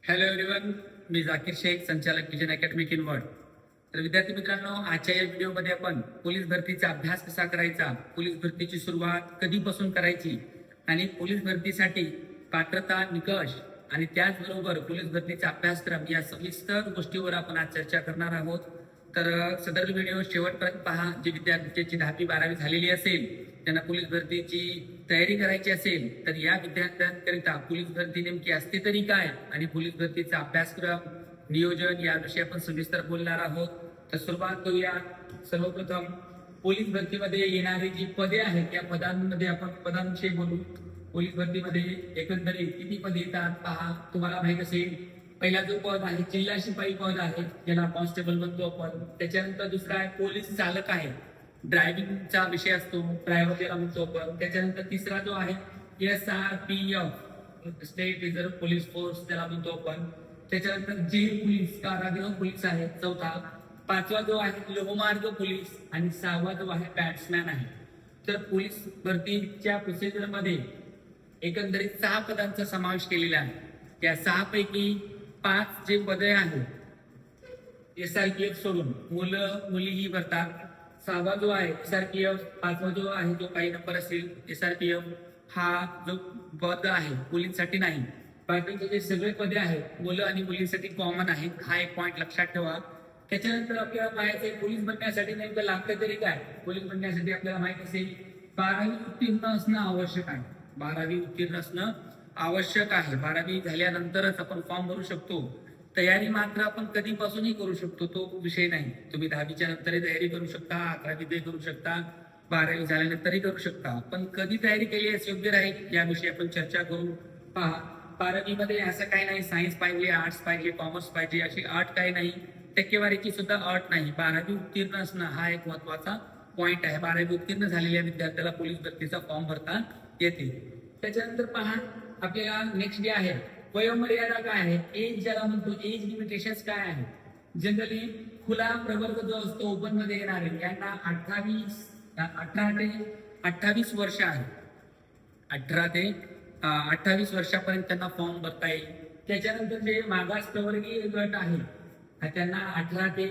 Hello everyone, मी जाकीर शेख, संचालक vision academy Kinwat. तर विद्यार्थी मित्रांनो, आजच्या या व्हिडिओमध्ये आपण पोलीस भरतीचा अभ्यास कसा करायचा, पोलीस भरतीची सुरुवात कधीपासून करायची आणि पोलीस भरतीसाठी पात्रता निकष आणि त्याचबरोबर पोलीस भरतीचा अभ्यासक्रम या सविस्तर गोष्टीवर आपण आज चर्चा करणार आहोत. तर सदर व्हिडिओ शेवटपर्यंत पहा. जे विद्यार्थ्यांची 10वी-12वी झालेली असेल, त्यांना पोलीस भरतीची तयारी करायची असेल, तर या विद्यार्थ्यांकरिता पोलीस भरती नेमकी असते तरी काय आणि पोलीस भरतीचा अभ्यासक्रम, नियोजन याविषयी आपण सविस्तर बोलणार आहोत. तर सुरुवात करूया. सर्वप्रथम पोलीस भरतीमध्ये येणारी जी पदे आहेत त्या पदांमध्ये आपण पदांविषयी बोलू. पोलीस भरतीमध्ये एकंदरीत किती पदे येतात पहा. तुम्हाला माहित असेल, पहिला जो पद आहे जिल्हा शिपाई पद आहे, ज्याला कॉन्स्टेबल म्हणतो आपण. त्याच्यानंतर दुसरा आहे पोलीस चालक आहे, ड्रायव्हिंगचा विषय असतो, ड्रायव्हर ज्याला म्हणतो आपण. त्याच्यानंतर तिसरा जो आहे SRPF, state reserve police force ज्याला म्हणतो आपण. त्याच्यानंतर जेल पोलीस, कारागृह पोलीस आहे चौथा. पाचवा जो आहे लोहमार्ग पोलीस आणि सहावा जो आहे बॅट्समॅन आहे. तर पोलीस भरतीच्या प्रोसिजरमध्ये एकंदरीत 6 पदांचा समावेश केलेला आहे. या 6 पैकी 5 जे पदे आहेत SRPF सोडून मुलं मुलीही भरतात. 6वा जो आहे SRPF, 5वा जो आहे जो काही नंबर असेल SRPF, हा जो पद आहे मुलींसाठी नाही. बाकीचे जे सगळे पदे आहेत मुलं आणि मुलींसाठी कॉमन आहेत. हा एक पॉईंट लक्षात ठेवा. त्याच्यानंतर आपल्याला माहिती आहे पोलीस बनण्यासाठी नेमकं लागतं तरी काय. पोलीस बनण्यासाठी आपल्याला माहित असेल 12वी उत्तीर्ण असणं आवश्यक आहे. 12वी उत्तीर्ण असणं आवश्यक आहे. 12वी झाल्यानंतरच आपण फॉर्म भरू शकतो. तयारी मात्र आपण कधीपासूनही करू शकतो, तो विषय नाही. तुम्ही 10वीच्या नंतरही तयारी करू शकता, 11वी करू शकता, 12वी झाल्यानंतरही करू शकता. पण कधी तयारी केली आहे योग्य राहील याविषयी आपण चर्चा करू. पहा, 12वी मध्ये असं काही नाही सायन्स पाहिजे, आर्ट्स पाहिजे, कॉमर्स पाहिजे अशी अट काही नाही. टक्केवारीची सुद्धा अट नाही. 12वी उत्तीर्ण असणं हा एक महत्वाचा पॉईंट आहे. 12वी उत्तीर्ण झालेल्या विद्यार्थ्याला पोलीस भरतीचा फॉर्म भरता येते. त्याच्यानंतर पहा, आपल्याला नेक्स्ट जे आहे वयोमर्यादा काय आहे, एज ज्याला म्हणतो, एज लिमिटेशन्स काय आहे. जनरली खुला प्रवर्ग जो असतो ओपन मध्ये येणारे यांना 18 ते 28 वर्ष आहे. 18 ते 28 वर्षापर्यंत त्यांना फॉर्म भरता येईल. त्याच्यानंतर जे मागास प्रवर्गीय गट आहे त्यांना 18 ते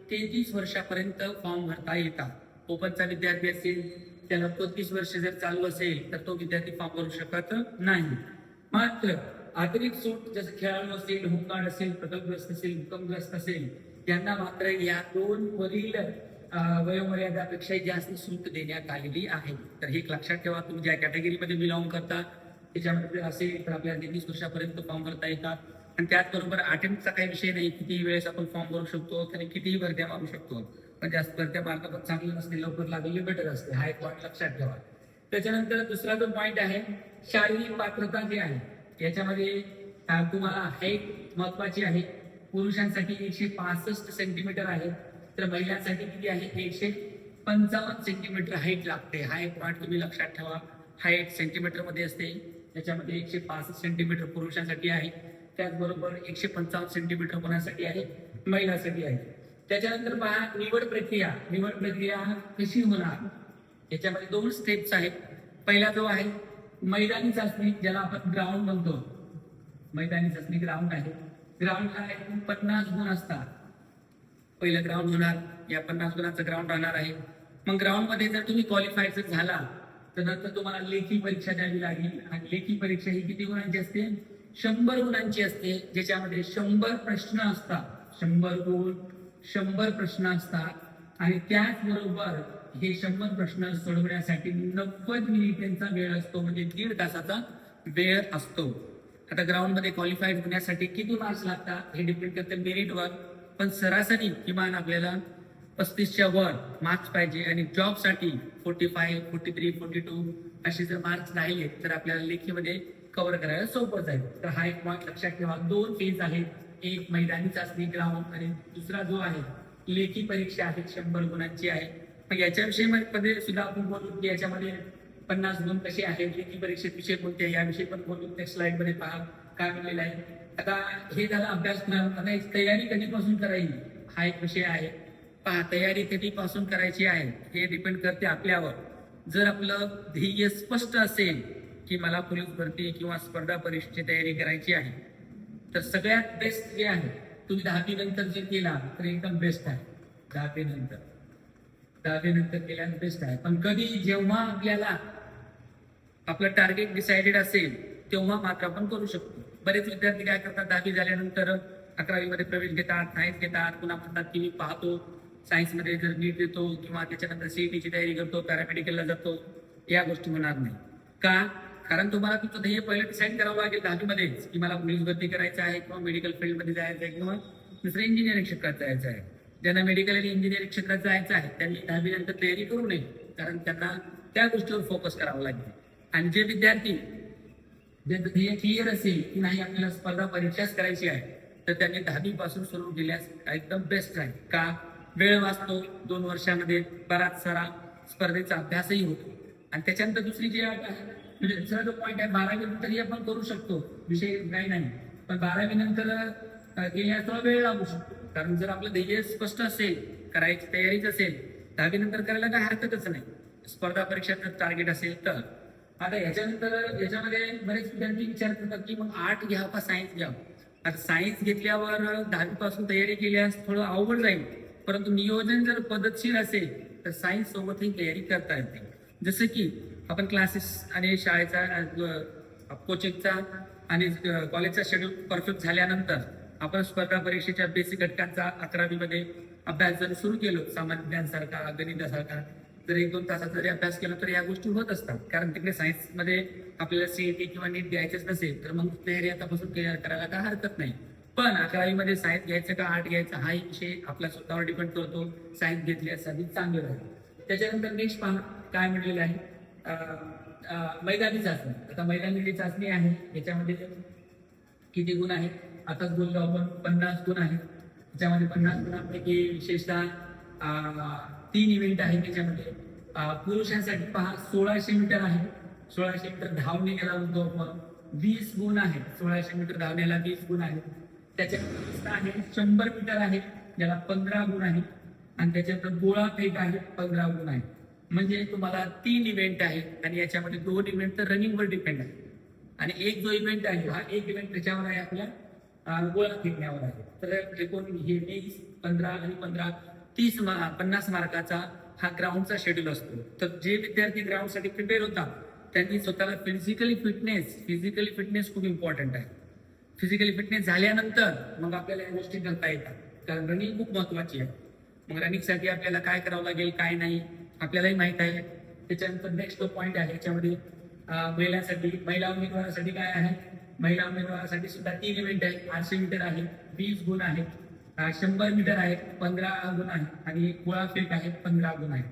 33 वर्षापर्यंत फॉर्म भरता येतात. ओपनचा विद्यार्थी असेल त्याला 35 वर्ष जर चालू असेल तर तो विद्यार्थी फॉर्म भरू शकत नाही. मात्र अतिरिक्त सूट जसं खेळाडू असेल, होमगार्ड असेल, प्रकल्पग्रस्त असेल, भूकंपग्रस्त असेल त्यांना मात्र या 2 वरील वयोमर्यादापेक्षा जास्त सूट देण्यात आलेली आहे. तर हे लक्षात ठेवा. तुम्ही ज्या कॅटेगरीमध्ये बिलॉंग करता त्याच्यामध्ये असेल तर आपल्याला 33 वर्षापर्यंत फॉर्म भरता येतात. आणि त्याचबरोबर अटेम्प्टचा काही विषय नाही. कितीही वेळेस आपण फॉर्म भरू शकतो आणि कितीही भरत्या मारू शकतो. पण जास्त भरत्या मारणं पण चांगलं नसते, लवकर लागलेली बेटर असते. हा एक पॉईंट लक्षात ठेवा. त्याच्यानंतर दुसरा जो पॉईंट आहे शारीरिक पात्रता जी आहे याच्यामध्ये तुम्हाला हाईट महत्वाची आहे. पुरुषांसाठी 165 सेंटीमीटर आहे, तर महिलांसाठी किती आहे 155 सेंटीमीटर हाईट लागते. हा एक पॉईंट तुम्ही लक्षात ठेवा. हाईट सेंटीमीटर मध्ये असते. त्याच्यामध्ये 165 सेंटीमीटर पुरुषांसाठी आहे, त्याचबरोबर 155 सेंटीमीटर कोणासाठी आहे, महिलांसाठी आहे. त्याच्यानंतर पहा निवड प्रक्रिया कशी होणार. याच्यामध्ये 2 स्टेप्स आहेत. पहिला जो आहे मैदानी चाचणी ज्याला आपण ग्राउंड म्हणतो. मैदानी चाचणी ग्राउंड आहे. ग्राउंडला 50 गुण असतात. पहिलं ग्राउंड होणार, या 50 गुणांचं ग्राउंड राहणार आहे. मग ग्राउंड मध्ये जर तुम्ही क्वालिफाय झाला तर नंतर तुम्हाला लेखी परीक्षा द्यावी लागेल. आणि लेखी परीक्षा ही किती गुणांची असते, 100 गुणांची असते, ज्याच्यामध्ये 100 प्रश्न असतात. 100 गुण, 100 प्रश्न असतात. आणि त्याचबरोबर हे 100 प्रश्न सोडवण्यासाठी 90 मिनिटांचा वेळ असतो, म्हणजे 1.5 तासाचा वेळ असतो. आता ग्राउंड मध्ये क्वालिफाईड होण्यासाठी किती मार्क्स लागतात हे डिपेंड करते मेरिटवर. पण सरासरी किमान आपल्याला 35च्या वर मार्क्स पाहिजे. आणि जॉबसाठी 45, 43, 42 असे जर मार्क्स राहिले तर आपल्याला लेखीमध्ये कव्हर करायला सोपं जाईल. तर हा एक पॉईंट लक्षात ठेवा. 2 फेज आहेत, एक मैदानी चाचणी ग्राउंड आणि दुसरा जो आहे लेखी परीक्षा आहे 100 गुणांची आहे. मग याच्याविषयी मध्ये सुद्धा आपण बोलू की याच्यामध्ये 50 गुण कसे आहेत, लेखी परीक्षेत विषय कोणते आहे याविषयी पण बोलू. नेक्स्ट स्लाइड मध्ये पहा काय म्हणलेलं आहे. आता हे झालं अभ्यासक्रम. आता तयारी कधीपासून करायची हा एक विषय आहे. पहा, तयारी कधीपासून करायची आहे हे डिपेंड करते आपल्यावर. जर आपलं ध्येय स्पष्ट असेल की मला पोलीस भरती किंवा स्पर्धा परीक्षेची तयारी करायची आहे तर सगळ्यात बेस्ट जे आहे तुम्ही 10वी नंतर जे केला तर एकदम बेस्ट आहे. 10वी नंतर केल्यानं बेस्ट आहे. पण कधी जेव्हा आपल्याला आपलं टार्गेट डिसाइडेड असेल तेव्हा मात्र आपण करू शकतो. बरेच विद्यार्थी काय करतात 10वी झाल्यानंतर 11वी मध्ये प्रवेश घेतात, सायन्स घेतात, पुन्हा म्हणतात की मी पाहतो सायन्समध्ये जर नीट देतो किंवा त्याच्यानंतर सीईटीची तयारी करतो, पॅरामेडिकलला जातो, या गोष्टी होणार नाही. का? कारण तुम्हाला तुमचं ध्येय पहिलं डिसाईड करावं लागेल 10वी मध्येच की मला पोलीस भरती करायचं आहे किंवा मेडिकल फील्डमध्ये जायचं आहे किंवा दुसऱ्या इंजिनिअरिंग क्षेत्रात जायचं आहे. ज्यांना मेडिकल आणि इंजिनिअरिंग क्षेत्रात जायचं आहे त्यांनी 10वी नंतर तयारी करू नये, कारण त्यांना त्या गोष्टीवर फोकस करावा लागेल. आणि जे विद्यार्थी ज्यांचं ध्येय क्लिअर असेल की नाही आपल्याला स्पर्धा परीक्षाच करायची आहे तर त्यांनी 10वी पासून सुरू केल्यास एकदम बेस्ट आहे. का? वेळ वाचतो, 2 वर्षामध्ये बराच सारा स्पर्धेचा अभ्यासही होतो. आणि त्याच्यानंतर दुसरी जी आहे म्हणजे दुसरा जो पॉईंट आहे 12वी नंतरही आपण करू शकतो, विषय काही नाही. पण 12वी नंतर केल्यास थोडा वेळ लागू शकतो, कारण जर आपलं ध्येय स्पष्ट असेल, करायची तयारीच असेल, 10वी नंतर करायला काय हरकतच नाही. स्पर्धा परीक्षेचं टार्गेट असेल तर. आता याच्यामध्ये बरेच विद्यार्थी विचार करतात की मग आर्ट घ्यावं का सायन्स घ्यावं. आता सायन्स घेतल्यावर 10वी पासून तयारी केल्यास थोडं अवघड जाईल, परंतु नियोजन जर पद्धतशीर असेल तर सायन्स सोबतही तयारी करता येते. जसं की आपण क्लासेस आणि शाळेचा कोचिंगचा आणि कॉलेजचा शेड्यूल परफेक्ट झाल्यानंतर आपण स्पर्धा परीक्षेच्या बेसिक घटकांचा 11वी मध्ये अभ्यास जर सुरू केलो, सामान्य ज्ञानसारखा, गणितासारखा, जर 1-2 तासाचा जरी अभ्यास केला तर या गोष्टी होत असतात. कारण तिकडे सायन्समध्ये आपल्याला सीईटी किंवा नीट द्यायचंच नसेल तर मग तयारी आतापासून क्लिअर करायला काय हरकत नाही. पण 11वी मध्ये सायन्स घ्यायचं का आर्ट घ्यायचा हाही विषय आपल्या स्वतःवर डिपेंड करतो. सायन्स घेतल्यासाठी चांगलं राहील. त्याच्यानंतर नेक्स्ट पहा काय म्हटलेलं आहे, मैदानी चाचणी. आता मैदानी चाचणी आहे याच्यामध्ये किती गुण आहेत आताच बोललो आपण, 50 गुण आहेत. त्याच्यामध्ये 50 गुणांपैकी विशेषतः 3 इव्हेंट आहेत. त्याच्यामध्ये पुरुषांसाठी पहा 1600 मीटर आहे. 1600 मीटर धावणे गेला म्हणतो आपण, 20 गुण आहेत. 1600 मीटर धावण्याला 20 गुण आहेत. त्याच्यानंतर आहे 100 मीटर आहे ज्याला 15 गुण आहेत. आणि त्याच्यानंतर गोळा फेक आहे 15 गुण आहेत. म्हणजे तुम्हाला 3 इव्हेंट आहेत आणि याच्यामध्ये 2 इव्हेंट तर रनिंगवर डिपेंड आहे आणि एक जो इव्हेंट आहे हा एक इव्हेंट त्याच्यावर आहे आपल्या गोळा फेकण्यावर आहे. तर एकूण हे 20, 15 आणि 15 30 50 मार्काचा हा ग्राउंडचा शेड्यूल असतो. तर जे विद्यार्थी ग्राउंडसाठी प्रिपेअर होतात त्यांनी स्वतःला फिजिकली फिटनेस खूप इम्पॉर्टंट आहे. फिजिकली फिटनेस झाल्यानंतर मग आपल्याला या गोष्टी करता येतात, कारण रनिंग खूप महत्वाची आहे. मग रनिंगसाठी आपल्याला काय करावं लागेल काय नाही आपल्यालाही माहित आहे. त्याच्यानंतर नेक्स्ट जो पॉईंट आहे याच्यामध्ये महिला उमेदवारासाठी काय आहे, महिला उमेदवारासाठी सुद्धा 3 इव्हेंट आहे. 800 मीटर आहे, 20 गुण आहेत. 100 मीटर आहे, 15 गुण आहे आणि गोळा फेक आहे 15 गुण आहे.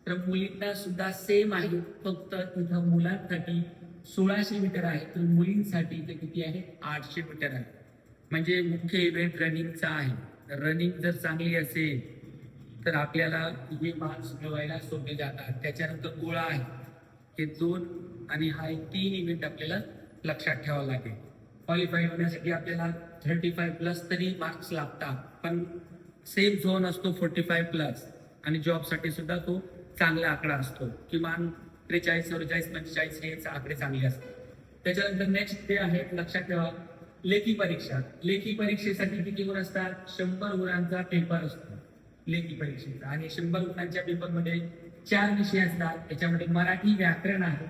तर मुलींना सुद्धा सेम आहे, फक्त तिथं मुलांसाठी 1600 मीटर आहे तर मुलींसाठी ते किती आहे 800 मीटर आहे. म्हणजे मुख्य इव्हेंट रनिंगचा आहे. रनिंग जर चांगली असेल तर आपल्याला हे मार्क्स मिळवायला सोपे जातात. त्याच्यानंतर गोळा आहे, हे 2 आणि हा 3 इव्हेंट आपल्याला लक्षात ठेवावा लागेल. क्वालिफाईड होण्यासाठी आपल्याला 35+ तरी मार्क्स लागतात, पण सेफ झोन असतो 45+ आणि जॉबसाठी सुद्धा तो चांगला आकडा असतो. किमान 43, 44, 45 हे आकडे चांगले असतात. त्याच्यानंतर नेक्स्ट जे आहे लक्षात ठेवा लेखी परीक्षा. लेखी परीक्षेसाठी किती गुण असतात, 100 गुणांचा पेपर असतो लेखी परीक्षेचा. आणि 100 गुणांच्या पेपरमध्ये 4 विषय असतात. त्याच्यामध्ये मराठी व्याकरण आहे,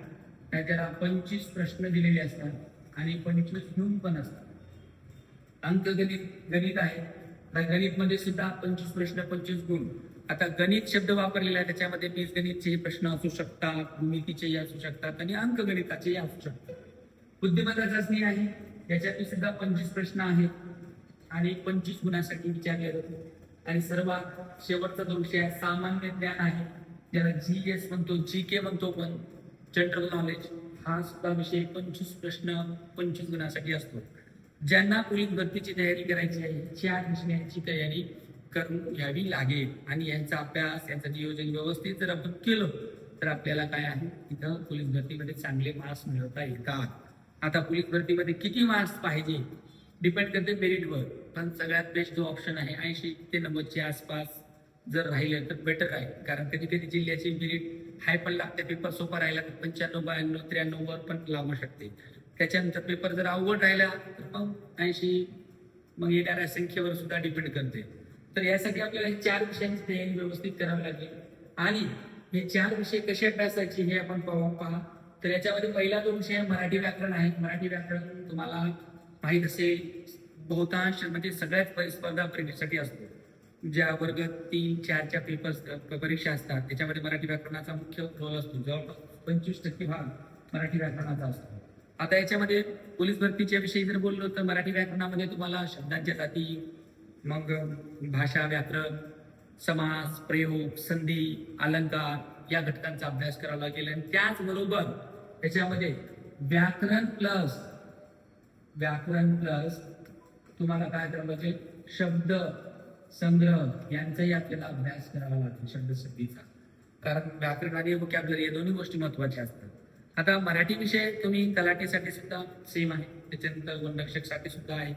त्याच्याला 25 प्रश्न दिलेले असतात आणि 25 गुण पण असतात. गणित आहे, गणित मध्ये सुद्धा 25 प्रश्न 25 गुण. आता गणित शब्द वापरलेला आहे त्याच्यामध्ये बीजगणितचे प्रश्न असू शकतात, भूमितीचेही असू शकतात आणि अंकगणिताचेही असू शकतात. बुद्धिमत्ता चाचणी आहे, याच्यातही सुद्धा 25 प्रश्न आहेत आणि 25 गुणांसाठी विचारले जातो. आणि सर्वात शेवटचा जो विषय आहे सामान्य ज्ञान आहे, ज्याला GS म्हणतो, GK म्हणतो पण, जनरल नॉलेज. हा सुद्धा विषय 25 प्रश्न 25 गुणांसाठी असतो. ज्यांना पोलीस भरतीची तयारी करायची आहे 4 विषयांची तयारी करून घ्यावी लागेल आणि यांचा अभ्यास यांचं नियोजन व्यवस्थित जर आपण केलं तर आपल्याला काय आहे तिथं पोलीस भरतीमध्ये चांगले मार्क्स मिळवता येतात. आता पोलीस भरतीमध्ये किती मार्क्स पाहिजे डिपेंड करते मेरिटवर, पण सगळ्यात बेस्ट जो ऑप्शन आहे 80 ते 90च्या आसपास जर राहिले तर बेटर आहे. कारण कधी कधी जिल्ह्याची मेरिट हाय पण लागते, पेपर सोपा राहिला तर 95, 92, 93 वर पण लागू शकते. त्याच्यानंतर पेपर जर अवघड राहिला तर मग 80 मग येणाऱ्या संख्येवर सुद्धा डिपेंड करते. तर यासाठी आपल्याला हे 4 विषयांची तयारी व्यवस्थित करावी लागेल. आणि हे 4 विषय कसे अभ्यासायचे हे आपण पहा. तर याच्यामध्ये पहिला जो विषय मराठी व्याकरण आहे. मराठी व्याकरण तुम्हाला माहीत असेल, बहुतांश म्हणजे सगळ्याच स्पर्धा परीक्षेसाठी असतो. ज्या वर्ग 3, 4च्या पेपर्स परीक्षा असतात त्याच्यामध्ये मराठी व्याकरणाचा मुख्य रोल असतो. जवळपास 25% भाग मराठी व्याकरणाचा असतो. आता याच्यामध्ये पोलीस भरतीच्या विषयी जर बोललो तर मराठी व्याकरणामध्ये तुम्हाला शब्दांच्या जाती, मग भाषा, व्याकरण, समास, प्रयोग, संधी, अलंकार या घटकांचा अभ्यास करावा लागेल. आणि त्याचबरोबर त्याच्यामध्ये व्याकरण प्लस तुम्हाला काय करावं लागेल, शब्द संग्रह यांचाही आपल्याला अभ्यास करावा लागेल, शब्दसिद्धीचा. कारण व्याकरण आणि व्होकॅब्युलरी या दोन्ही गोष्टी महत्वाच्या असतात. आता मराठी विषय तुम्ही तलाठीसाठी सुद्धा सेम आहे, त्याच्यानंतर वनरक्षकसाठी सुद्धा आहे,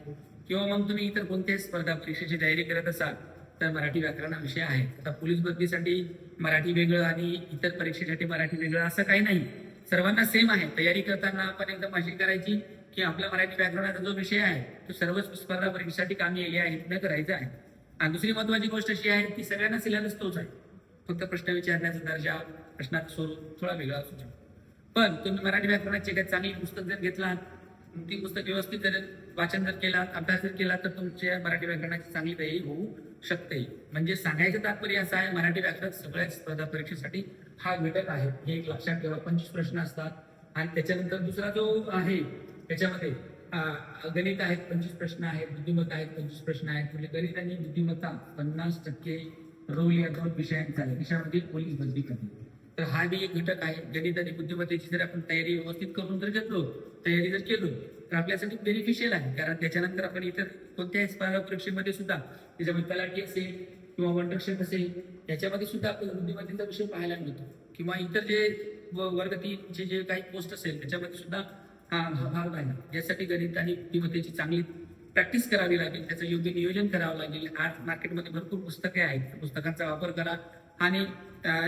किंवा मग तुम्ही इतर कोणत्याही स्पर्धा परीक्षेची तयारी करत असाल तर मराठी व्याकरण हा विषय आहे. आता पोलीस भरतीसाठी मराठी वेगळं आणि इतर परीक्षेसाठी मराठी वेगळं असं काही नाही, सर्वांना सेम आहे. तयारी करताना आपण एकदम अशी करायची की आपला मराठी व्याकरणाचा जो विषय आहे तो सर्व स्पर्धा परीक्षेसाठी कामी येईल आहे न करायचं आहे. आणि दुसरी महत्वाची गोष्ट अशी आहे की सगळ्यांना सिलेबस तोच आहे, फक्त प्रश्न विचारण्याचा दर्जा, प्रश्नाचं स्वरूप थोडा वेगळा असू शकतो. पण तुम्ही मराठी व्याकरणाचे काही चांगली पुस्तक जर घेतलात, ती पुस्तक व्यवस्थित जर वाचन जर केला, अभ्यास जर केला तर तुमच्या मराठी व्याकरणाची चांगली तयारी होऊ शकते. म्हणजे सांगायचं तात्पर्य असं आहे, मराठी व्याकरण सगळ्या स्पर्धा परीक्षेसाठी हा घटक आहे, हे एक लक्षात ठेवा. 25 प्रश्न असतात. आणि त्याच्यानंतर दुसरा जो आहे त्याच्यामध्ये गणित आहेत, 25 प्रश्न आहेत, बुद्धिमत्ता आहेत, 25 प्रश्न आहेत. म्हणजे गणित आणि बुद्धिमत्ता 50% रोल या 2 विषयांचा आहे, विषयामध्ये पोलीस भरती करते. तर हा बी एक घटक आहे. गणित आणि बुद्धिमत्तेची जर आपण तयारी व्यवस्थित करून जर घेतलो, तयारी जर केलो तर आपल्यासाठी बेनिफिशियल आहे. कारण त्याच्यानंतर आपण इतर कोणत्याही स्पर्धा परीक्षेमध्ये सुद्धा, त्याच्यामध्ये तलाठी असेल किंवा वनरक्षक असेल, याच्यामध्ये सुद्धा आपल्याला बुद्धिमत्तेचा विषय पाहायला मिळतो. किंवा इतर जे वर्ग 3चे जे काही पोस्ट असेल त्याच्यामध्ये सुद्धा हा भाग आहे. यासाठी गणित आणि बुद्धिमत्तेची चांगली प्रॅक्टिस करावी लागेल, त्याचं योग्य नियोजन करावं लागेल. आज मार्केटमध्ये भरपूर पुस्तके आहेत, पुस्तकांचा वापर करा आणि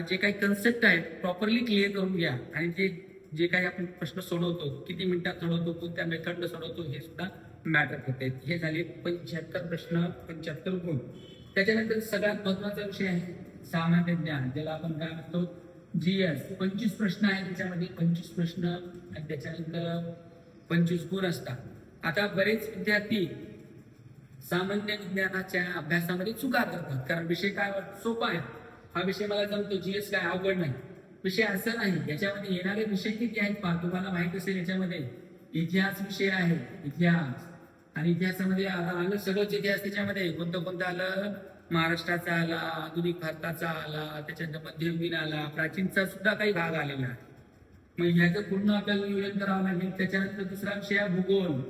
जे काही कन्सेप्ट आहेत प्रॉपरली क्लिअर करून घ्या. आणि जे काही आपण प्रश्न सोडवतो, किती मिनिटात सोडवतो, कोणत्या मेथडनं सोडवतो हे सुद्धा मॅटर करते. हे झाले 75 प्रश्न, 75 गुण. त्याच्यानंतर सगळ्यात महत्वाचा विषय आहे सामान्य ज्ञान, ज्याला आपण काय म्हणतो GS. 25 प्रश्न आहेत त्याच्यामध्ये, 25 प्रश्न आणि त्याच्यानंतर 25 गुण असतात. आता बरेच विद्यार्थी सामान्य विज्ञानाच्या अभ्यासामध्ये चुका करतात, कारण विषय काय सोपा आहे, हा विषय मला जमतो, GS काय अवघड नाही. विषय असं नाही, याच्यामध्ये येणारे विषय किती आहेत पहा. तुम्हाला माहित असेल याच्यामध्ये इतिहास विषय आहे, इतिहास. आणि इतिहासामध्ये आलं सगळंच इतिहास. त्याच्यामध्ये कोणतं आलं, महाराष्ट्राचा आला, आधुनिक भारताचा आला, त्याच्यानंतर मध्ययुगीन आला, प्राचीनचा सुद्धा काही भाग आलेला आहे. मग ह्याचं पूर्ण आपल्याला नियोजन करावं लागेल. त्याच्यानंतर दुसरा विषय आहे भूगोल.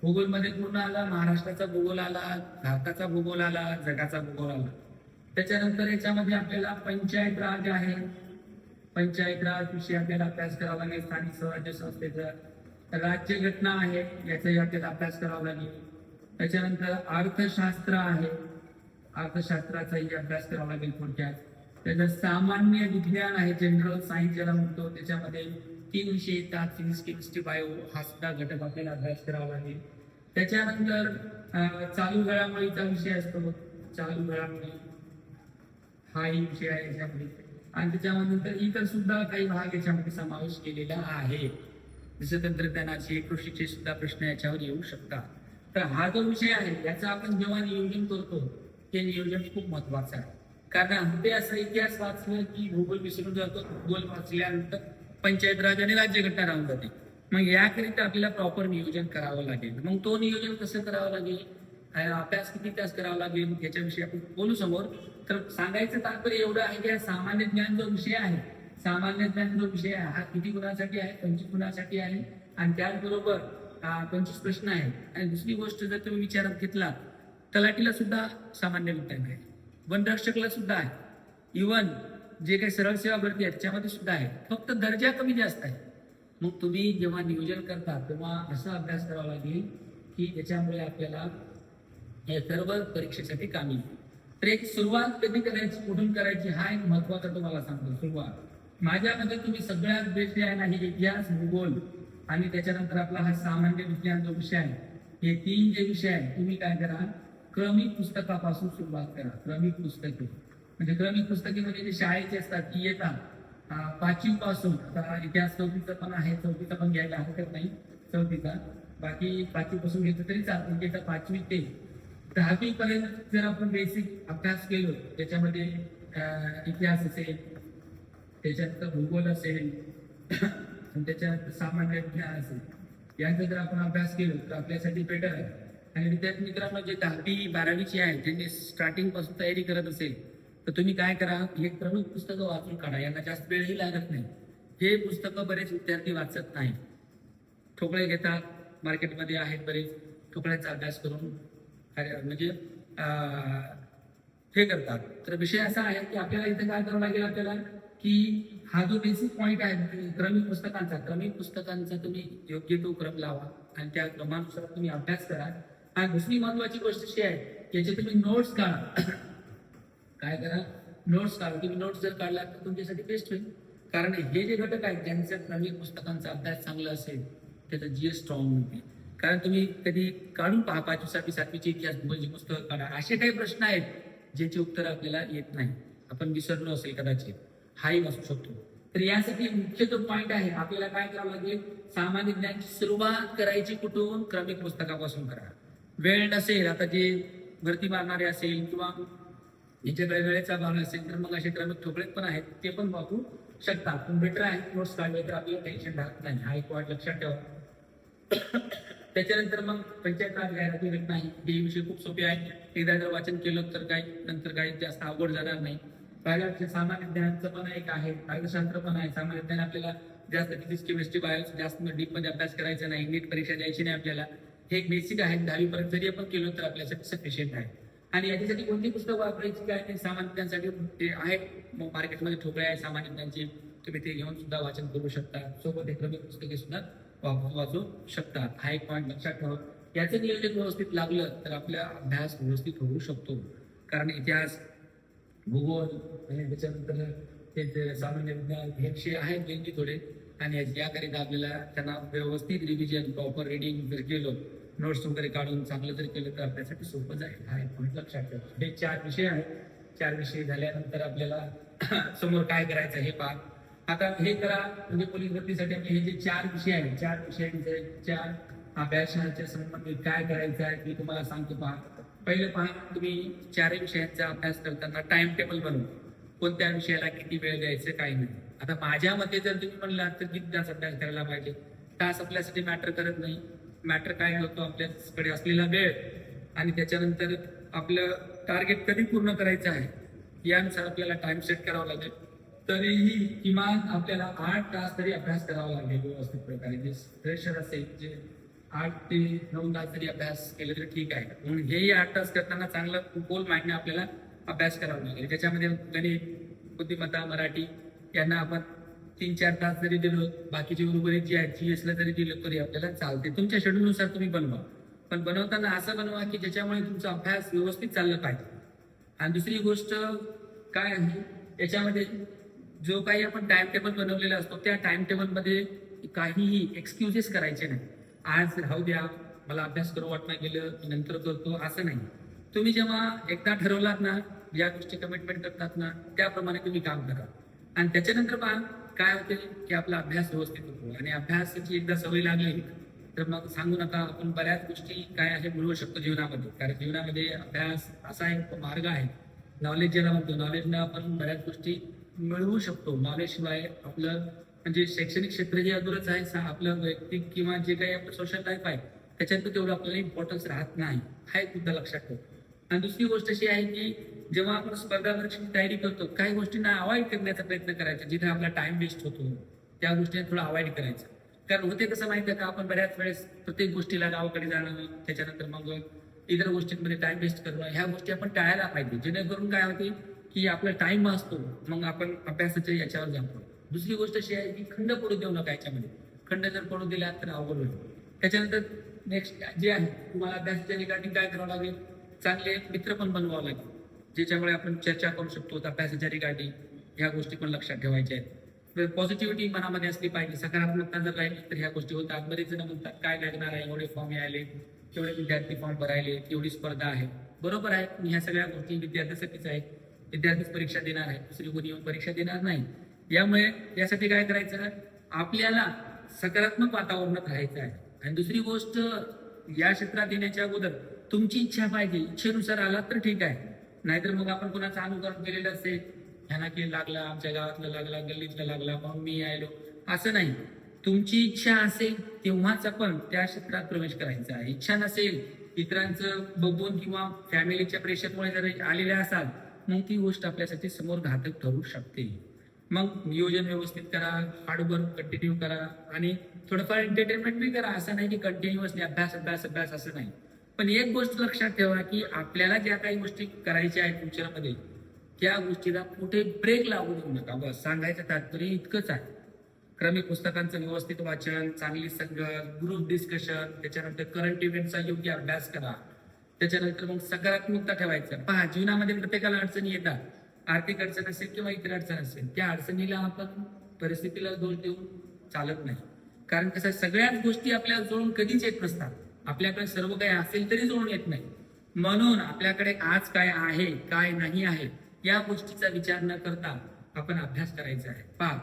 भूगोलमध्ये पूर्ण आला, महाराष्ट्राचा भूगोल आला, भारताचा भूगोल आला, जगाचा भूगोल आला. त्याच्यानंतर याच्यामध्ये आपल्याला पंचायत राज आहे, पंचायत राज विषय आपल्याला अभ्यास करावा लागेल. स्थानिक स्वराज्य संस्थेचा राज्य घटना आहे, याचाही आपल्याला अभ्यास करावा लागेल. त्याच्यानंतर अर्थशास्त्र आहे, अर्थशास्त्राचाही अभ्यास करावा लागेल थोडक्यात. त्याचं सामान्य विज्ञान आहे, जनरल सायन्स ज्याला म्हणतो, त्याच्यामध्ये 3 विषय येतात, फिजिक्स, केमिस्ट्री, बायो, हा सुद्धा घटक आपल्याला अभ्यास करावा लागेल. त्याच्यानंतर चालू घडामोडीचा विषय असतो, चालू घडामोडी हाही विषय आहे याच्यामध्ये. आणि त्याच्यानंतर इतर सुद्धा काही भाग याच्यामध्ये समावेश केलेला आहे, जसं तंत्रज्ञानाचे, कृषीचे सुद्धा प्रश्न याच्यावर येऊ शकतात. तर हा जो विषय आहे याचं आपण जेव्हा नियोजन करतो ते नियोजन खूप महत्वाचं आहे. कारण ते असं इतिहास वाचलं की भूगोल विसरून जातो, भूगोल वाचल्यानंतर पंचायत राज आणि राज्यघटना राहून जाते. मग याकरिता आपल्याला प्रॉपर नियोजन करावं लागेल. मग तो नियोजन कसं करावं लागेल, अभ्यास किती तास करावा लागेल, याच्याविषयी आपण बोलू समोर. तर सांगायचं तात्पर्य एवढं आहे की सामान्य ज्ञान जो विषय आहे, सामान्य ज्ञान जो विषय आहे हा किती गुणासाठी आहे, 25 गुणासाठी आहे. आणि त्याचबरोबर 25 प्रश्न आहेत. आणि दुसरी गोष्ट जर तुम्ही विचारात घेतला, तलाठीला सुद्धा सामान्य विज्ञान आहे, वनरक्षकला सुद्धा आहे, इव्हन जे काही सरळ सेवा भरती आहे त्याच्यामध्ये सुद्धा आहे, फक्त दर्जा कमी जास्त आहे. मग तुम्ही जेव्हा नियोजन करता तेव्हा असा अभ्यास करावा लागेल की त्याच्यामुळे आपल्याला हे सर्व परीक्षेसाठी कामी येईल. तर एक सुरुवात कधी करायची, कुठून करायची, हा एक महत्वाचा तुम्हाला सांगतो. सुरुवात माझ्यामध्ये तुम्ही सगळ्यात बेस्ट आहे ना, हे इतिहास, भूगोल आणि त्याच्यानंतर आपला हा सामान्य विज्ञान जो विषय आहे, हे 3 जे विषय आहेत तुम्ही काय करा, क्रमिक पुस्तकापासून सुरुवात करा. क्रमिक पुस्तके म्हणजे क्रमिक पुस्तके म्हणजे जे शाळेचे असतात ती येतात 5वी पासून. आता इतिहास 4थीचं पण आहे, 4थीचं पण घ्यायला हरकत नाही, 4थीचा. बाकी 5वी पासून घेतलं तरी चालतं. म्हणजे 5वी ते 10वी पर्यंत जर आपण बेसिक अभ्यास केलो, त्याच्यामध्ये इतिहास असेल, त्याच्यानंतर भूगोल असेल, आणि त्याच्यात सामान्य ज्ञान असेल, यांचा जर आपण अभ्यास केलो तर आपल्यासाठी बेटर आहे. आणि विद्यार्थी मित्रांनो, जे 10वी 12वीची आहे त्यांनी स्टार्टिंग पासून तयारी करत असेल तर तुम्ही काय करा, हे प्रमुख पुस्तकं वाचून काढा. यांना जास्त वेळही लागत नाही. हे पुस्तकं बरेच विद्यार्थी वाचत नाही, ठोकळे घेतात. मार्केटमध्ये आहेत बरेच, ठोकळ्यांचा अभ्यास करून म्हणजे हे करतात. तर विषय असा आहे की आपल्याला इथे काय करावं लागेल, आपल्याला की हा जो बेसिक पॉईंट आहे क्रमिक पुस्तकांचा तुम्ही योग्य तो क्रम लावा आणि त्या क्रमानुसार तुम्ही अभ्यास करा. आणि दुसरी महत्वाची गोष्ट अशी आहे, याचे तुम्ही नोट्स काढा. काय करा, नोट्स काढा. तुम्ही नोट्स जर काढला तर तुमच्यासाठी बेस्ट होईल. कारण हे जे घटक आहेत ज्यांचा क्रमिक पुस्तकांचा अभ्यास चांगला असेल त्याचा जीएस स्ट्रॉंग होते. कारण तुम्ही कधी काढून पहा 5वी 6वी 7वीची इतिहास भूगोलची पुस्तकं काढा, असे काही प्रश्न आहेत ज्याची उत्तर आपल्याला येत नाही, आपण विसरलो असेल कदाचित, हाही असू शकतो. तर यासाठी मुख्य तो पॉईंट आहे, आपल्याला काय करावं लागेल, सामान्य ज्ञानाची सुरुवात करायची कुठून, क्रमिक पुस्तकापासून करा. वेळ नसेल, आता जे भरती मारणारे असेल किंवा यांच्याकडे वेळेचा भाग असेल तर मग असे क्रमिक ठोकळे पण आहेत, ते पण वापरू शकतात. पण बेटर आहे नोट्स काढले तर आपल्याला टेन्शन राहत नाही. हा एक पॉईंट लक्षात ठेवा. त्याच्यानंतर मग पंचायत राज जाहिराती नाही, हे विषय खूप सोपे आहे. एकदा जर वाचन केलं तर काही नंतर काही जास्त अवघड जाणार नाही. पहिल्या सामान्य ज्ञानाचं पण एक आहे, अर्थशास्त्र पण आहे. सामान्य ज्ञान आपल्याला जास्त फिजिक्स केमिस्ट्री बायोलॉजी जास्त डीप मध्ये अभ्यास करायचा नाही, नीट परीक्षा द्यायची नाही आपल्याला. हे एक बेसिक आहे, 10वी पर्यंत जरी आपण केलो तर आपल्यासाठी सफिशियंट आहे. आणि याच्यासाठी कोणती पुस्तक वापरायची काय नाही, सामान्य ज्ञानासाठी ते आहे मार्केटमध्ये ठोकळे आहे सामान्य ज्ञानची, तुम्ही ते घेऊन सुद्धा वाचन करू शकता. सोबत एक क्रमिक पुस्तके सुद्धा वाचू शकता. हा एक पॉईंट लक्षात ठेवा. याचं नियोजन व्यवस्थित लागलं तर आपला अभ्यास व्यवस्थित होऊ शकतो. कारण इतिहास, भूगोल आणि त्याच्यानंतर ते सामान्य विज्ञान हे विषय आहेत लेंदी थोडे, आणि याकरिता आपल्याला त्यांना व्यवस्थित रिव्हिजन प्रॉपर रिडिंग जर केलं, नोट्स वगैरे काढून चांगलं जर केलं तर आपल्यासाठी सोपं जाईल. हा एक पॉईंट लक्षात ठेवा. हे 4 विषय आहेत. 4 विषय झाल्यानंतर आपल्याला समोर काय करायचं हे पहा. आता हे करा म्हणजे पोलीस भरतीसाठी हे जे 4 विषय आहेत, 4 विषयांच्या अभ्यासाच्या संबंधित काय करायचं आहे मी तुम्हाला सांगतो. पहा, पहिलं पहा, तुम्ही 4 विषयांचा अभ्यास करताना टाइम टेबल बनवा. कोणत्या विषयाला किती वेळ द्यायचं काही नाही. आता माझ्या मते जर तुम्ही म्हणलात तर किती तास अभ्यास करायला पाहिजे, तास आपल्यासाठी मॅटर करत नाही. मॅटर काय होतो, आपल्याकडे असलेला वेळ आणि त्याच्यानंतर आपलं टार्गेट कधी पूर्ण करायचं आहे यानुसार आपल्याला टाइम सेट करावा लागेल. तरीही किमान आपल्याला 8 तास तरी अभ्यास करावा लागेल व्यवस्थित प्रकारे. जे फ्रेशर असेल जे 8 ते 9 तास तरी अभ्यास केले तरी ठीक आहे. म्हणून हेही 8 तास करताना चांगलं गोल मांडणे आपल्याला अभ्यास करावा लागेल. त्याच्यामध्ये गणित, बुद्धिमत्ता, मराठी यांना आपण 3-4 तास जरी दिलो, बाकीची उर्वरित जी आहे जीएसला जरी दिलं तरी आपल्याला चालते. तुमच्या शेड्यूलनुसार तुम्ही बनवा, पण बनवताना असं बनवा की ज्याच्यामुळे तुमचा अभ्यास व्यवस्थित चालला पाहिजे. आणि दुसरी गोष्ट काय आहे, याच्यामध्ये जो काही आपण टाइम टेबल बनवलेला असतो त्या टाइम टेबलमध्ये काहीही एक्सक्युजेस करायचे नाही. आज राहू द्या, मला अभ्यास करू वाटणं गेलं मी नंतर करतो, असं नाही. तुम्ही जेव्हा एकदा ठरवलात ना, या गोष्टी कमिटमेंट करतात ना, त्याप्रमाणे तुम्ही काम करा. आणि त्याच्यानंतर पहा काय होते की आपला अभ्यास व्यवस्थित होतो. आणि अभ्यासाची एकदा सवय लागली तर मग सांगू नका, आपण बऱ्याच गोष्टी काय आहे मिळवू शकतो जीवनामध्ये. कारण जीवनामध्ये अभ्यास असा एक मार्ग आहे, नॉलेज ज्याला म्हणतो, नॉलेजनं आपण बऱ्याच गोष्टी मिळवू शकतो. नॉलेज शिवाय आपलं म्हणजे शैक्षणिक क्षेत्र हे अधुरच आहे. आपलं वैयक्तिक किंवा जे काही आपलं सोशल लाईफ आहे त्याच्यात तेवढं आपल्याला इम्पॉर्टन्स राहत नाही. हा एक मुद्दा लक्षात ठेवा. आणि दुसरी गोष्ट अशी आहे की जेव्हा आपण स्पर्धा परीक्षेची तयारी करतो काही गोष्टींना अवॉइड करण्याचा प्रयत्न करायचा, जिथे आपला टाइम वेस्ट होतो त्या गोष्टींना थोडं अवॉइड करायचं. कारण होते कसं माहिती आहे का, आपण बऱ्याच वेळेस प्रत्येक गोष्टीला गावाकडे जाणं, त्याच्यानंतर मग इतर गोष्टींमध्ये टाइम वेस्ट करणं, ह्या गोष्टी आपण टाळायला पाहिजे. जेणेकरून काय होते की आपला टाइम असतो मग आपण अभ्यासाच्या याच्यावर जातो. दुसरी गोष्ट अशी आहे की खंड पडू देऊ नका याच्यामध्ये. खंड जर पडू दिला तर अवघड होईल. त्याच्यानंतर नेक्स्ट जे आहे, तुम्हाला अभ्यासाच्या रिगार्डिंग काय करावं लागेल, चांगले मित्र पण बनवावं लागेल ज्याच्यामुळे आपण चर्चा करू शकतो अभ्यासाच्या रिगार्डिंग. ह्या गोष्टी पण लक्षात ठेवायच्या आहेत. पॉझिटिव्हिटी मनामध्ये असली पाहिजे, सकारात्मकता जर राहिली तर ह्या गोष्टी होतात. बरेच जण म्हणतात काय लागणार आहे, एवढे फॉर्म यायले, तेवढे विद्यार्थी फॉर्म भरायले, एवढी स्पर्धा आहे. बरोबर आहे, पण ह्या सगळ्या गोष्टी विद्यार्थ्यासाठीच आहेत. विद्यार्थीच परीक्षा देणार आहे, दुसरी कोणी येऊन परीक्षा देणार नाही. यामुळे यासाठी काय करायचं, आपल्याला सकारात्मक वातावरणात राहायचं आहे. आणि दुसरी गोष्ट, या क्षेत्रात येण्याच्या अगोदर तुमची इच्छा पाहिजे. इच्छेनुसार आला तर ठीक आहे, नाहीतर मग आपण कोणाचं अनुकरण केलेलं असेल, ह्याना की लागला, आमच्या गावातला लागला, गल्लीतला लागला, मग मी आलो, असं नाही. तुमची इच्छा असेल तेव्हाच आपण त्या क्षेत्रात प्रवेश करायचा आहे. इच्छा नसेल, इतरांचं बघून किंवा फॅमिलीच्या प्रेशरमुळे जर आलेल्या असाल, मग ती गोष्ट आपल्यासाठी समोर घातक ठरू शकते. मग नियोजन व्यवस्थित करा, हार्डवर्क कंटिन्यू करा आणि थोडंफार एंटरटेनमेंट बी करा. असं नाही की कंटिन्युअसली अभ्यास अभ्यास अभ्यास असं नाही. पण एक गोष्ट लक्षात ठेवा की आपल्याला ज्या काही गोष्टी करायच्या आहेत फ्युचरमध्ये, त्या गोष्टीला कुठे ब्रेक लागू देऊ नका. बस सांगायचं तात्पर्य इतकंच आहे. क्रमिक पुस्तकांचं व्यवस्थित वाचन, चांगली संगत, ग्रुप डिस्कशन, त्याच्यानंतर करंट इव्हेंटचा योग्य अभ्यास करा. त्याच्यानंतर मग सकारात्मकता ठेवायचं. पहा, जीवनामध्ये प्रत्येकाला अडचणी येतात. आर्थिक अडचण असेल किंवा इतर अडचण असेल, त्या अडचणीला आपण परिस्थितीला दोष देऊन चालत नाही. कारण कसं, सगळ्याच गोष्टी आपल्याला जुळून कधीच येत नसतात. आपल्याकडे सर्व काही असेल तरी जुळून येत नाही. म्हणून आपल्याकडे आज काय आहे, काय नाही आहे, या गोष्टीचा विचार न करता आपण अभ्यास करायचा आहे. पहा,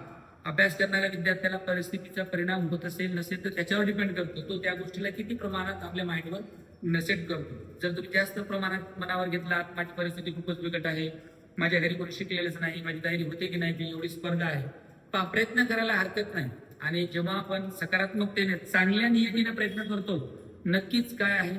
अभ्यास करणाऱ्या विद्यार्थ्याला परिस्थितीचा परिणाम होत असेल नसेल तर त्याच्यावर डिपेंड करतो. तो त्या गोष्टीला किती प्रमाणात आपल्या माइंडवर नसेट करतो. जर तुम्ही जास्त प्रमाणात मनावर घेतलात, माझी परिस्थिती खूपच बिकट आहे, माझ्या घरी कोणी शिकलेलंच नाही, माझी तयारी होते की नाही, एवढी स्पर्धा आहे, पहा प्रयत्न करायला हरकत नाही. आणि जेव्हा आपण सकारात्मकतेने चांगल्या नियतीने प्रयत्न करतो, नक्कीच काय आहे,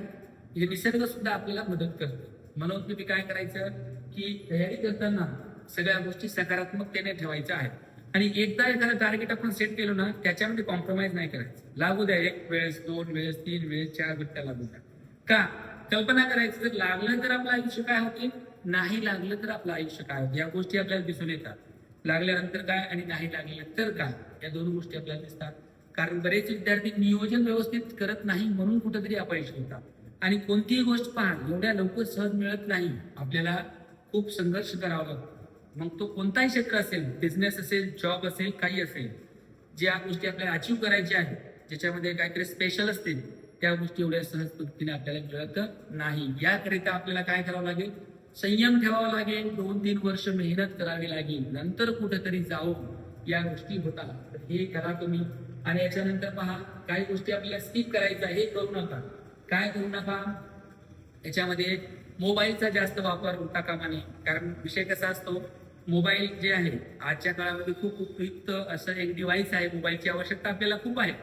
हे निसर्ग सुद्धा आपल्याला मदत करतो. म्हणून तुम्ही काय करायचं की तयारी करताना सगळ्या गोष्टी सकारात्मकतेने ठेवायच्या आहेत. आणि एकदा एखादं टार्गेट आपण सेट केलं ना, त्याच्यामध्ये कॉम्प्रोमाइज नाही करायचं. लागू द्या, 1 वेळेस, 2 वेळेस, 3 वेळेस, 4 वेळेस लागू द्या. का, कल्पना करायचं, जर लागलं तर आपलं आयुष्य काय होते, नाही लागलं तर आपलं आयुष्य काय होते, या गोष्टी आपल्याला दिसून येतात. लागल्यानंतर काय आणि नाही लागलं तर काय, या दोन गोष्टी आपल्याला दिसतात. कारण बरेच विद्यार्थी नियोजन व्यवस्थित करत नाही, म्हणून कुठेतरी अपयश होतात. आणि कोणतीही गोष्ट पहा, एवढ्या लवकर सहज मिळत नाही. आपल्याला खूप संघर्ष करावा लागतो. मग तो कोणताही क्षेत्र असेल, बिझनेस असेल, जॉब असेल, काही असेल, ज्या गोष्टी आपल्याला अचीव करायच्या आहेत, ज्याच्यामध्ये काहीतरी स्पेशल असतील, त्या गोष्टी एवढ्या सहज पद्धतीने आपल्याला मिळत नाही. याकरिता आपल्याला काय करावं लागेल, संयम ठेवावा लागेल, 2-3 वर्ष मेहनत करावी लागेल, नंतर कुठेतरी जाऊ या गोष्टी होतात. तर हे करा तुम्ही. आणि याच्यानंतर पहा, काही गोष्टी आपल्याला स्किप करायचा, हे करू नका. काय करू नका, याच्यामध्ये मोबाईलचा जास्त वापर होता कामा नये. कारण विषय कसा असतो, मोबाईल जे आहे आजच्या काळामध्ये खूप उपयुक्त असं एक डिव्हाइस आहे. मोबाईलची आवश्यकता आपल्याला खूप आहे.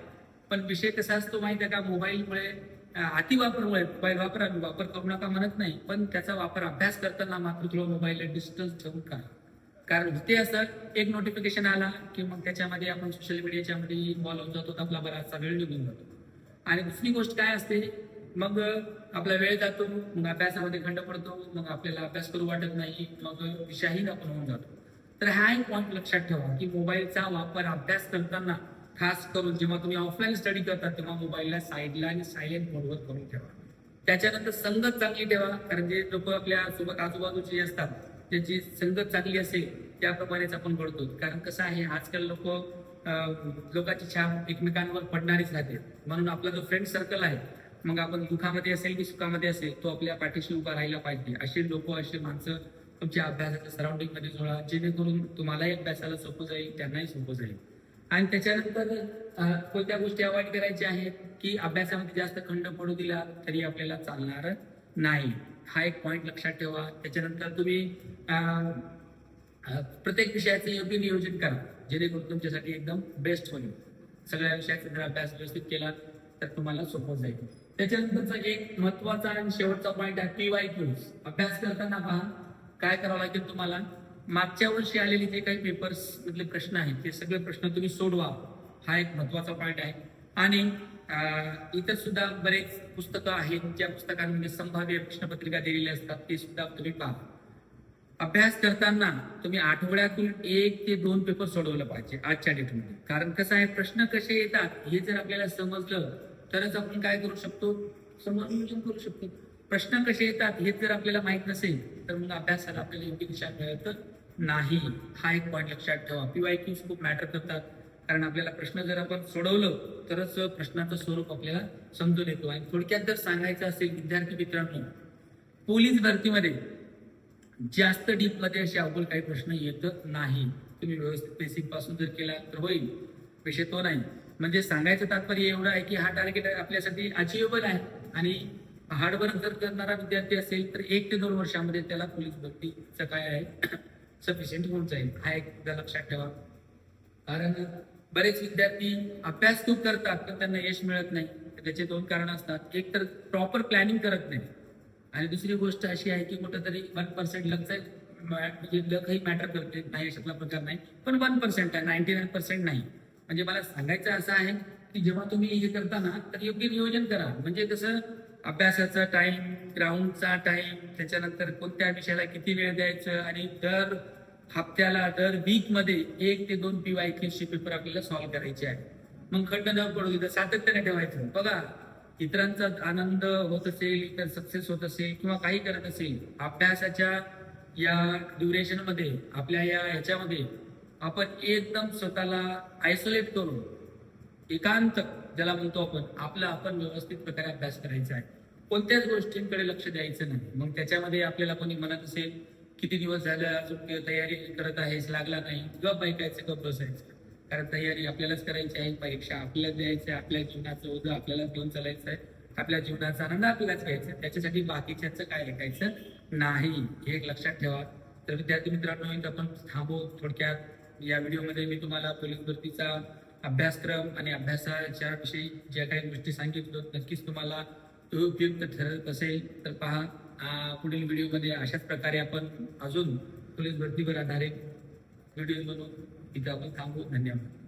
पण विषय कसा असतो माहिती आहे का, मोबाईलमुळे अतिवापरमुळे, मोबाईल वापर करू नका म्हणत नाही, पण त्याचा वापर अभ्यास करताना मात्र थोडं मोबाईलला डिस्टन्स ठेवून करा. कारण ते असं एक नोटिफिकेशन आला की मग त्याच्यामध्ये आपण सोशल मीडियाच्या मध्ये इन्व्हॉल्व होऊन जातो, आपला बराचसा वेळ निघून जातो. आणि दुसरी गोष्ट काय असते, मग आपला वेळ जातो, मग अभ्यासामध्ये खंड पडतो, मग आपल्याला अभ्यास करू वाटत नाही, मग विषयहीन आपण होऊन जातो. तर हा एक पॉईंट लक्षात ठेवा की मोबाईलचा वापर अभ्यास करताना, खास करून जेव्हा तुम्ही ऑफलाईन स्टडी करता, तेव्हा मोबाईलला साईडला आणि सायलेंट मोडवर करून ठेवा. त्याच्यानंतर संगत चांगली ठेवा. कारण जे लोक आपल्या सोबत आजूबाजूचे असतात, त्याची संगत चांगली असेल त्याप्रमाणेच आपण घडतो. कारण कसं आहे, आजकाल लोकांची छाप एकमेकांवर पडणारीच राहते. म्हणून आपला जो फ्रेंड सर्कल आहे, मग आपण दुःखामध्ये असेल की सुखामध्ये असेल, तो आपल्या पाठीशी उभा राहायला पाहिजे. असे लोक, असे माणसं तुमच्या अभ्यासाच्या सराउंडिंग मध्ये जोडा, जेणेकरून तुम्हालाही अभ्यासाला सोपं जाईल, त्यांनाही सोपं जाईल. आणि त्याच्यानंतर कोणत्या गोष्टी अवॉइड करायच्या आहेत की अभ्यासामध्ये जास्त खंड पडू दिला तरी आपल्याला चालणार नाही. हा एक पॉईंट लक्षात ठेवा. त्याच्यानंतर तुम्ही प्रत्येक विषयाचं योग्य नियोजन करा, जेणेकरून तुमच्यासाठी एकदम बेस्ट होईल. सगळ्या विषयाचा जर अभ्यास व्यवस्थित केला तर तुम्हाला सोपं जाईल. त्याच्यानंतरचा एक महत्वाचा आणि शेवटचा पॉईंट आहे PYQs. अभ्यास करताना पहा, काय करावं लागेल तुम्हाला, मागच्या वर्षी आलेले जे काही पेपर्स मधले प्रश्न आहेत, ते सगळे प्रश्न तुम्ही सोडवा. हा एक महत्वाचा पॉईंट आहे. आणि इतर सुद्धा बरेच पुस्तकं आहेत, ज्या पुस्तकांमध्ये संभाव्य प्रश्नपत्रिका दिलेल्या असतात, ते सुद्धा तुम्ही पहा. अभ्यास करताना तुम्ही आठवड्यातून 1 ते 2 पेपर सोडवलं पाहिजे आजच्या डेटमध्ये. कारण कसं आहे, प्रश्न कसे येतात हे जर आपल्याला समजलं तरच आपण काय करू शकतो, समोर करू शकतो. प्रश्न कसे येतात हे जर आपल्याला माहित नसेल तर मग अभ्यासाला आपल्याला योग्य दिशा मिळत नाही. हा एक पॉईंट लक्षात ठेवा. PYQs खूप मॅटर करतात. कारण आपल्याला प्रश्न जर आपण सोडवलं तरच प्रश्नाचं स्वरूप आपल्याला समजून येतो. आणि थोडक्यात जर सांगायचं असेल विद्यार्थी मित्रांनो, पोलीस भरतीमध्ये जास्त डीप मध्ये असे अवघड काही प्रश्न येत नाही. तुम्ही व्यवस्थित बेसिक पासून जर केला तर होईल, विषय तो नाही. म्हणजे सांगायचं तात्पर्य एवढं आहे की हा टार्गेट आपल्यासाठी अचिवेबल आहे आणि हार्डवर्क जर करणारा विद्यार्थी असेल तर 1 ते 2 वर्षामध्ये त्याला पोलीस भरतीचं काय आहे सफिशियंट होऊन जाईल. हा एक मुद्दा लक्षात ठेवा. कारण बरेच विद्यार्थी अभ्यास खूप करतात पण त्यांना यश मिळत नाही. त्याचे 2 कारण असतात. एक तर प्रॉपर प्लॅनिंग करत नाही आणि दुसरी गोष्ट अशी आहे की कुठंतरी 1% लकचा म्हणजे लकही मॅटर करते, नाही अशातला प्रकार नाही, पण 1% आहे, 99% नाही. म्हणजे मला सांगायचं असं आहे की जेव्हा तुम्ही हे करता ना तर योग्य नियोजन करा. म्हणजे कसं अभ्यासाचा टाइम, ग्राउंडचा टाइम, त्याच्यानंतर कोणत्या विषयाला किती वेळ द्यायचं आणि दर हप्त्याला दर वीक मध्ये 1 ते 2 PYQचे पेपर आपल्याला सॉल्व्ह करायचे आहे. मग खंड न पडू तिथं सातत्याने ठेवायचं. बघा, इतरांचा आनंद होत असेल, इतर सक्सेस होत असेल किंवा काही करत असेल, अभ्यासाच्या या ड्युरेशन मध्ये आपल्या या ह्याच्यामध्ये आपण एकदम स्वतःला आयसोलेट करून एकांत ज्याला म्हणतो आपण व्यवस्थित प्रकारे अभ्यास करायचा आहे. कोणत्याच गोष्टींकडे लक्ष द्यायचं नाही. मग त्याच्यामध्ये आपल्याला कोणी म्हणत असेल किती दिवस झालं अजून तयारी करत आहेस, लागला नाही, गप ऐकायचं, गप बसायचं. कारण तयारी आपल्यालाच करायची आहे, परीक्षा आपल्याला द्यायची आहे, आपल्या जीवनाचं ओझं आपल्यालाच घेऊन चालायचं आहे, आपल्या जीवनाचा आनंद आपल्यालाच घ्यायचा आहे. त्याच्यासाठी बाकीच्याचं काय ऐकायचं नाही, हे एक लक्षात ठेवा. तर विद्यार्थी मित्रांनो, इथं आपण थांबू. थोडक्यात या व्हिडिओमध्ये मी तुम्हाला पोलीस भरतीचा अभ्यासक्रम आणि अभ्यासाच्या विषयी ज्या काही गोष्टी सांगितल्या नक्कीच तुम्हाला तो उपयुक्त ठरत असेल तर पहा. पुढील व्हिडिओमध्ये अशाच प्रकारे आपण अजून पोलीस भरतीवर आधारित व्हिडिओ बनवून इथं आपण थांबू. धन्यवाद.